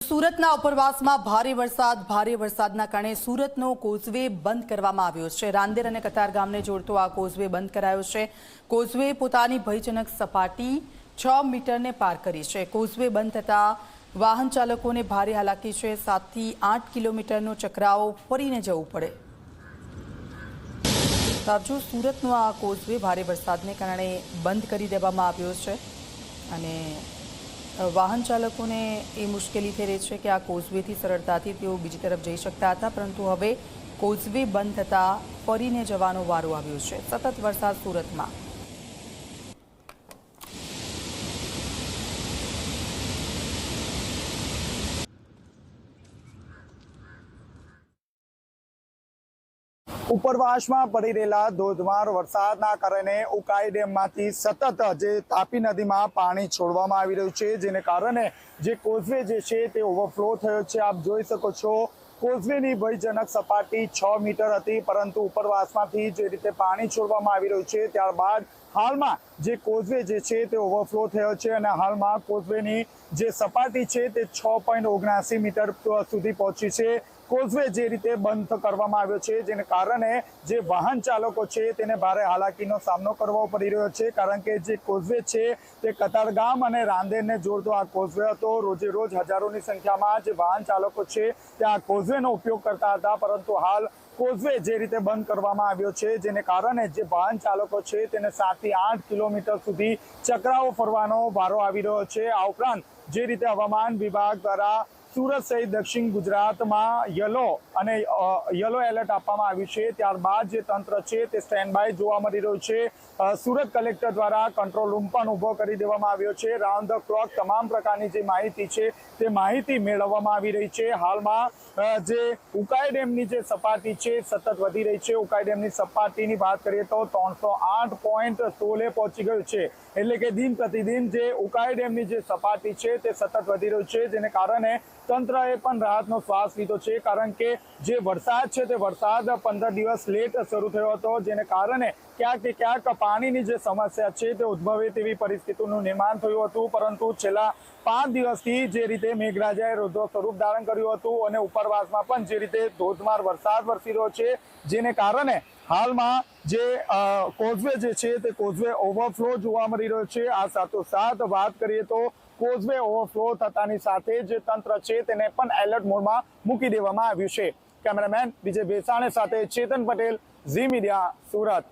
સુરતના ઉપરવાસમાં ભારે વરસાદના કારણે સુરતનો કોઝવે બંધ કરવામાં આવ્યો છે। રાંદેર અને કતાર ગામને જોડતો આ કોઝવે બંધ કરાયો છે। કોઝવે પોતાની ભયજનક સપાટી 6 મીટરને પાર કરી છે। કોઝવે બંધ થતા વાહન ચાલકોને ભારે હાલાકી છે। 7 થી 8 કિલોમીટરનો ચક્રાઓ ફરીને જવું પડે। તાજો સુરતનો આ કોઝવે ભારે વરસાદને કારણે બંધ કરી દેવામાં આવ્યો છે અને વાહન ચાલકોને એ મુશ્કેલી થઈ રહી છે કે આ કોઝવેથી સરળતાથી તેઓ બીજી તરફ જઈ શકતા હતા, પરંતુ હવે કોઝવે બંધ થતાં ફરીને જવાનો વારો આવ્યો છે। સતત વરસાદ સુરતમાં। ઉપરવાસમાં પડી રહેલા ધોધમાર વરસાદના કારણે ઉકાઈ ડેમમાંથી સતત જે તાપી નદીમાં પાણી છોડવામાં આવી રહ્યું છે, જેને કારણે જે કોઝવે જે છે તે ઓવરફ્લો થયો છે। આપ જોઈ શકો છો કોઝવેની ભયજનક સપાટી 6 મીટર હતી, પરંતુ ઉપરવાસમાંથી જે રીતે પાણી છોડવામાં આવી રહ્યું છે ત્યારબાદ હાલમાં જે કોઝવે જે છે તે ઓવરફ્લો થયો છે અને હાલમાં કોઝવેની જે સપાટી છે તે 6.79 મીટર સુધી પહોંચી છે। કોઝવે જે રીતે બંધ કરવામાં આવ્યો છે, જેને કારણે જે વાહન ચાલકો છે તેને ભારે હાલાકીનો સામનો કરવો પડી રહ્યો છે, કારણ કે જે કોઝવે છે તે કતારગામ અને રાંદેરને જોડતો આ કોઝવે હતો। રોજે રોજ હજારોની સંખ્યામાં જે વાહન ચાલકો છે તે આ કોઝવેનો ઉપયોગ કરતા હતા, પરંતુ હાલ કોઝવે જે રીતે બંધ કરવામાં આવ્યો છે, જેને કારણે જે વાહન ચાલકો છે તેને 7 થી 8 કિલોમીટર સુધી ચક્રાઓ ફરવાનો વારો આવી રહ્યો છે। આ ઉપરાંત જે રીતે હવામાન વિભાગ દ્વારા સુરત સહિત દક્ષિણ ગુજરાતમાં યલો એલર્ટ આપવામાં આવ્યું છે, ત્યારબાદ જે તંત્ર છે તે સ્ટેન્ડ બાય જોવા મળી રહ્યું છે। સુરત કલેક્ટર દ્વારા કંટ્રોલ રૂમ પણ ઊભો કરી દેવામાં આવ્યો છે। રાઉન્ડ ધ ક્લોક તમામ પ્રકારની જે માહિતી છે તે માહિતી મેળવવામાં આવી રહી છે। હાલમાં જે ઉકાઈ ડેમની જે સપાટી છે સતત વધી રહી છે। ઉકાઈ ડેમની સપાટીની વાત કરીએ તો 308.16 પહોંચી ગયું છે, એટલે કે દિન પ્રતિદિન જે ઉકાઈ ડેમની જે સપાટી છે તે સતત વધી રહ્યું છે, જેને કારણે તંત્રએ પણ રાહતનો શ્વાસ લીધો છે, કારણ કે જે વરસાદ છે તે વરસાદ 15 દિવસ લેટ શરૂ થયો હતો, જેને કારણે ક્યાંક ને ક્યાંક પાણીની જે સમસ્યા છે તે ઉદ્ભવે તેવી પરિસ્થિતિનું નિર્માણ થયું હતું, પરંતુ છેલ્લા 5 દિવસથી જે રીતે મેઘરાજાએ રૌદ્ર સ્વરૂપ ધારણ કર્યું હતું અને ઉપરવાસમાં પણ જે રીતે ધોધમાર વરસાદ વરસી રહ્યો છે, જેને કારણે હાલમાં જે કોઝવે જે છે તે કોઝવે ઓવરફ્લો જોવા મળી રહ્યો છે। આ સાથોસાથ વાત કરીએ તો કોઝવે ઓવરફ્લો થતાની સાથે જે તંત્ર છે તેને પણ એલર્ટ મોડમાં મૂકી દેવામાં આવ્યું છે। કેમેરામેન વિજય બેસાણે સાથે ચેતન પટેલ, ઝી મીડિયા, સુરત।